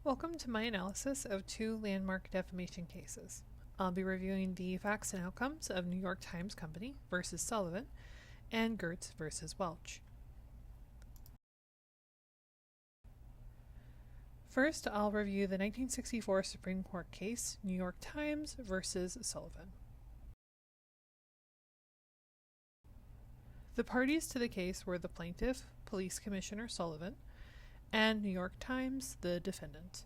Welcome to my analysis of two landmark defamation cases. I'll be reviewing the facts and outcomes of New York Times Company versus Sullivan and Gertz versus Welch. First, I'll review the 1964 Supreme Court case, New York Times versus Sullivan. The parties to the case were the plaintiff, Police Commissioner Sullivan, and New York Times, the defendant.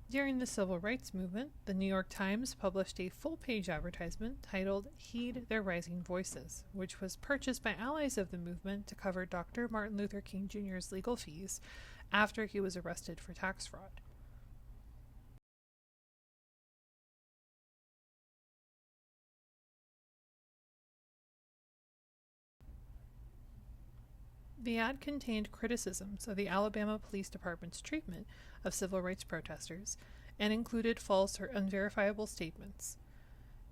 During the Civil Rights Movement, the New York Times published a full-page advertisement titled "Heed Their Rising Voices," which was purchased by allies of the movement to cover Dr. Martin Luther King Jr.'s legal fees after he was arrested for tax fraud. The ad contained criticisms of the Alabama Police Department's treatment of civil rights protesters and included false or unverifiable statements.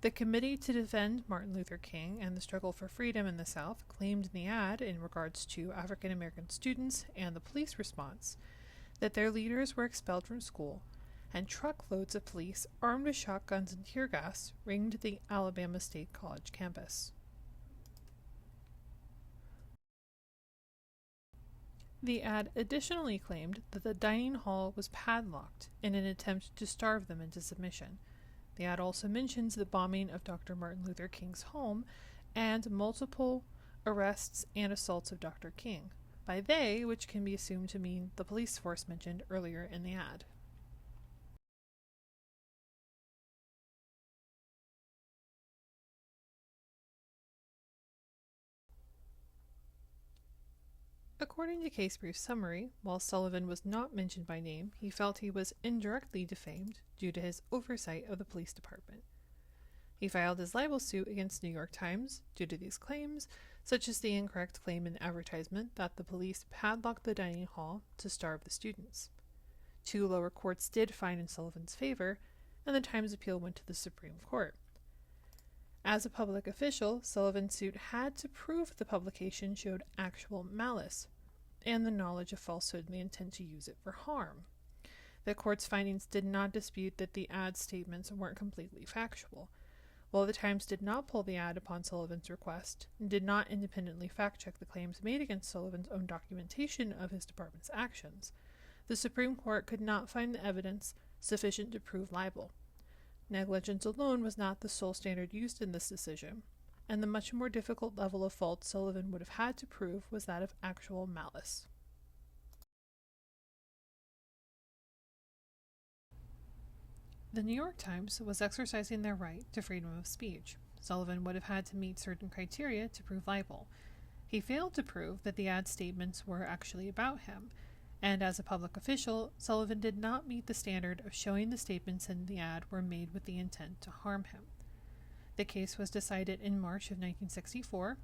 The Committee to Defend Martin Luther King and the Struggle for Freedom in the South claimed in the ad, in regards to African American students and the police response, that their leaders were expelled from school, and truckloads of police armed with shotguns and tear gas ringed the Alabama State College campus. The ad additionally claimed that the dining hall was padlocked in an attempt to starve them into submission. The ad also mentions the bombing of Dr. Martin Luther King's home and multiple arrests and assaults of Dr. King, by they, which can be assumed to mean the police force mentioned earlier in the ad. According to case brief summary, while Sullivan was not mentioned by name, he felt he was indirectly defamed due to his oversight of the police department. He filed his libel suit against New York Times due to these claims, such as the incorrect claim in the advertisement that the police padlocked the dining hall to starve the students. Two lower courts did find in Sullivan's favor, and the Times appeal went to the Supreme Court. As a public official, Sullivan's suit had to prove the publication showed actual malice and the knowledge of falsehood and the intent to use it for harm. The court's findings did not dispute that the ad statements weren't completely factual. While the Times did not pull the ad upon Sullivan's request and did not independently fact-check the claims made against Sullivan's own documentation of his department's actions, the Supreme Court could not find the evidence sufficient to prove libel. Negligence alone was not the sole standard used in this decision, and the much more difficult level of fault Sullivan would have had to prove was that of actual malice. The New York Times was exercising their right to freedom of speech. Sullivan would have had to meet certain criteria to prove libel. He failed to prove that the ad statements were actually about him, and as a public official, Sullivan did not meet the standard of showing the statements in the ad were made with the intent to harm him. The case was decided in March of 1964,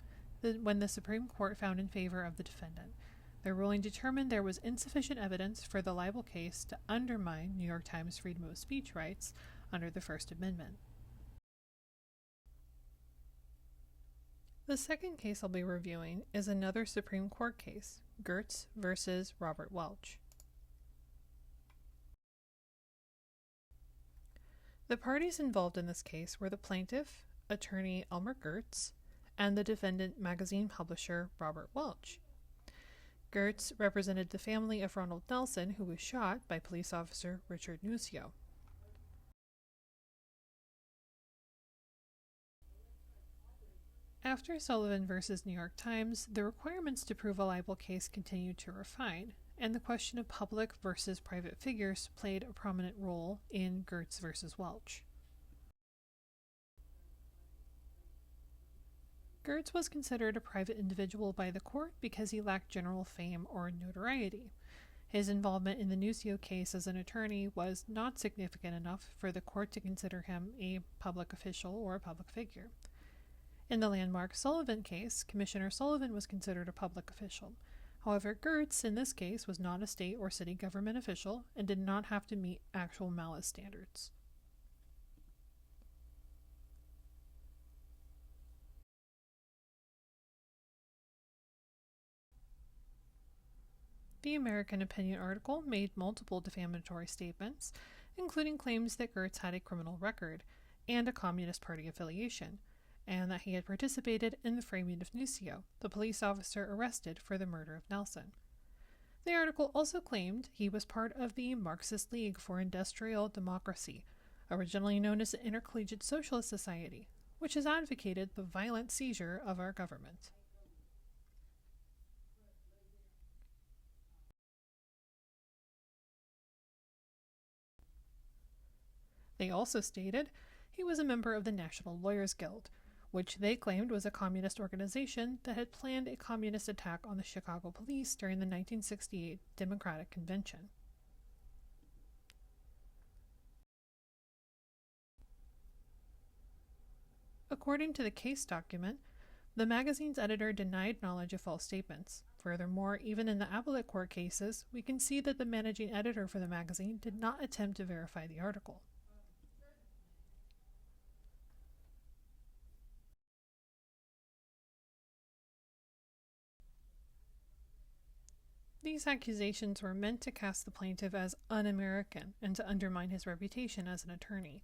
when the Supreme Court found in favor of the defendant. The ruling determined there was insufficient evidence for the libel case to undermine New York Times' freedom of speech rights under the First Amendment. The second case I'll be reviewing is another Supreme Court case, Gertz versus Robert Welch. The parties involved in this case were the plaintiff, attorney Elmer Gertz, and the defendant, magazine publisher Robert Welch. Gertz represented the family of Ronald Nelson, who was shot by police officer Richard Nuzio. After Sullivan versus New York Times, the requirements to prove a libel case continued to refine, and the question of public versus private figures played a prominent role in Gertz versus Welch. Gertz was considered a private individual by the court because he lacked general fame or notoriety. His involvement in the Nuzio case as an attorney was not significant enough for the court to consider him a public official or a public figure. In the landmark Sullivan case, Commissioner Sullivan was considered a public official. However, Gertz, in this case, was not a state or city government official and did not have to meet actual malice standards. the American Opinion article made multiple defamatory statements, including claims that Gertz had a criminal record and a Communist Party affiliation, and that he had participated in the framing of Nucio, the police officer arrested for the murder of Nelson. The article also claimed he was part of the Marxist League for Industrial Democracy, originally known as the Intercollegiate Socialist Society, which has advocated the violent seizure of our government. They also stated he was a member of the National Lawyers Guild, which they claimed was a communist organization that had planned a communist attack on the Chicago police during the 1968 Democratic Convention. According to the case document, the magazine's editor denied knowledge of false statements. Furthermore, even in the appellate court cases, we can see that the managing editor for the magazine did not attempt to verify the article. These accusations were meant to cast the plaintiff as un-American and to undermine his reputation as an attorney.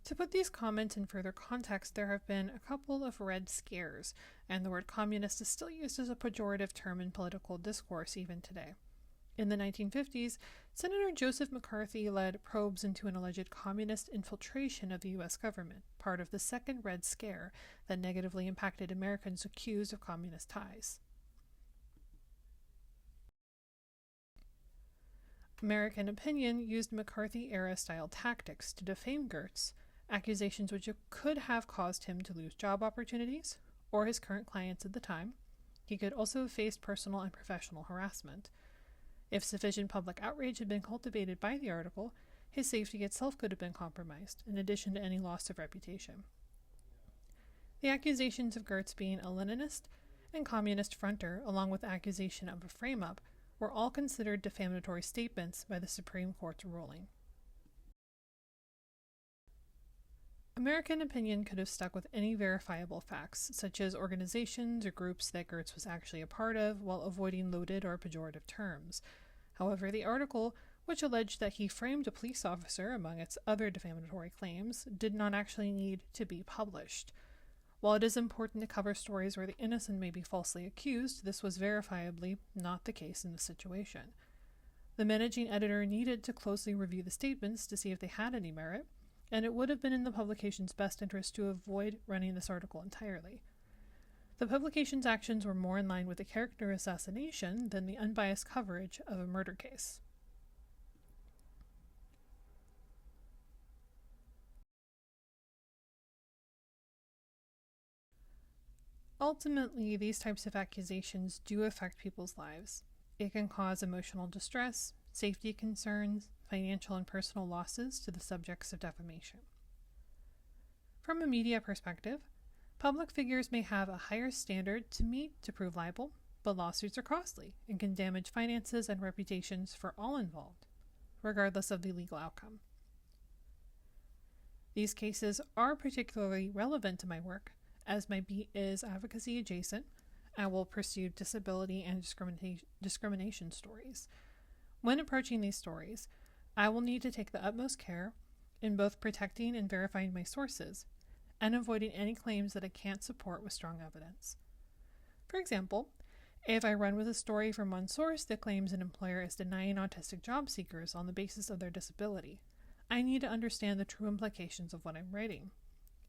To put these comments in further context, there have been a couple of red scares, and the word communist is still used as a pejorative term in political discourse even today. In the 1950s, Senator Joseph McCarthy led probes into an alleged communist infiltration of the U.S. government, part of the second Red Scare that negatively impacted Americans accused of communist ties. American Opinion used McCarthy-era style tactics to defame Gertz, accusations which could have caused him to lose job opportunities or his current clients at the time. He could also have faced personal and professional harassment. If sufficient public outrage had been cultivated by the article, his safety itself could have been compromised, in addition to any loss of reputation. The accusations of Gertz being a Leninist and communist fronter, along with the accusation of a frame-up, were all considered defamatory statements by the Supreme Court's ruling. American Opinion could have stuck with any verifiable facts, such as organizations or groups that Gertz was actually a part of, while avoiding loaded or pejorative terms. However, the article, which alleged that he framed a police officer among its other defamatory claims, did not actually need to be published. While it is important to cover stories where the innocent may be falsely accused, this was verifiably not the case in this situation. The managing editor needed to closely review the statements to see if they had any merit, and it would have been in the publication's best interest to avoid running this article entirely. The publication's actions were more in line with a character assassination than the unbiased coverage of a murder case. Ultimately, these types of accusations do affect people's lives. It can cause emotional distress, safety concerns, financial and personal losses to the subjects of defamation. From a media perspective, public figures may have a higher standard to meet to prove liable, but lawsuits are costly and can damage finances and reputations for all involved, regardless of the legal outcome. These cases are particularly relevant to my work, as my beat is advocacy adjacent. I will pursue disability and discrimination stories. When approaching these stories, I will need to take the utmost care in both protecting and verifying my sources, and avoiding any claims that I can't support with strong evidence. For example, if I run with a story from one source that claims an employer is denying autistic job seekers on the basis of their disability, I need to understand the true implications of what I'm writing.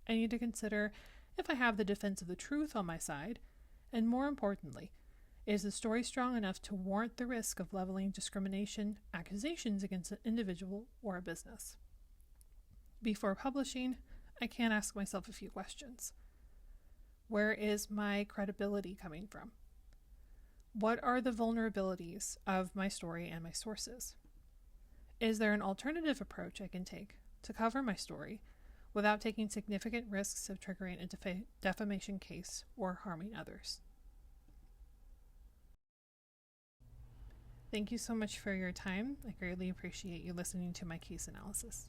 I need to consider if I have the defense of the truth on my side, and more importantly, is the story strong enough to warrant the risk of leveling discrimination accusations against an individual or a business? Before publishing, I can ask myself a few questions. Where is my credibility coming from? What are the vulnerabilities of my story and my sources? Is there an alternative approach I can take to cover my story without taking significant risks of triggering a defamation case or harming others? Thank you so much for your time. I greatly appreciate you listening to my case analysis.